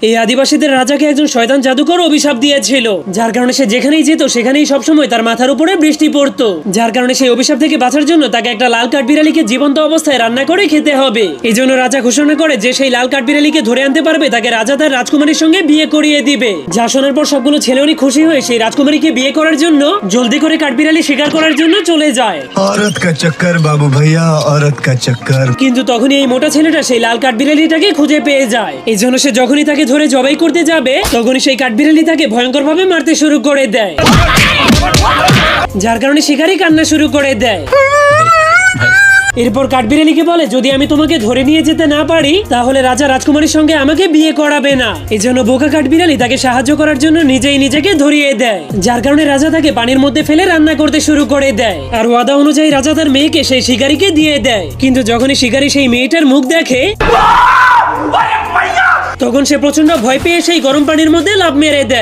এই আদিবাসীদের রাজাকে একজন শয়তান জাদুকর অভিশাপ দিয়েছিল, যার কারণে সে যেখানেই যেত সেখানেই সবসময় তার মাথার উপরে বৃষ্টি পড়তো। যার কারণে সেই অভিশাপ থেকে বাঁচার জন্য তাকে একটা লাল কাঠবিড়ালিকে জীবন্ত অবস্থায় রান্না করে খেতে হবে। এই জন্য রাজা ঘোষণা করে যে সেই লাল কাঠবিড়ালিকে ধরে আনতে পারবে তাকে রাজা তার রাজকুমারীর সঙ্গে বিয়ে করিয়ে দিবে। যা শোনার পর সবগুলো ছেলে অনেক খুশি হয়ে সেই রাজকুমারীকে বিয়ে করার জন্য জলদি করে কাঠবিড়ালি শিকার করার জন্য চলে যায়। औरत का चक्कर बाबू भैया, औरत का चक्कर। কিন্তু তখনই এই মোটা ছেলেটা সেই লাল কাঠবিড়ালিটাকে খুঁজে পেয়ে যায়। এই জন্য সে যখনই তাকে ধরে জবাই করতে যাবে তখনই সেই কাঠবিড়ালি তাকে ভয়ঙ্কর ভাবে মারতে শুরু করে দেয়, যার কারণে শিকারী কান্না শুরু করে দেয়। এরপর কাঠবিড়ালিকে বলে, যদি আমি তোমাকে ধরে নিয়ে যেতে না পারি তাহলে রাজা রাজকুমারীর সঙ্গে আমাকে বিয়ে করাবে না। এই জন্য বোকা কাঠবিড়ালি তাকে সাহায্য করার জন্য নিজেই নিজেকে ধরিয়ে দেয়, যার কারণে রাজা তাকে পানির মধ্যে ফেলে রান্না করতে শুরু করে দেয়। আর ওয়াদা অনুযায়ী রাজা তার মেয়েকে সেই শিকারীকে দিয়ে দেয়। কিন্তু যখনই শিকারী সেই মেয়েটার মুখ দেখে তখন সে প্রচন্ড ভয় পেয়ে সেই গরম পানির মধ্যে লাফ মেরে দেয়।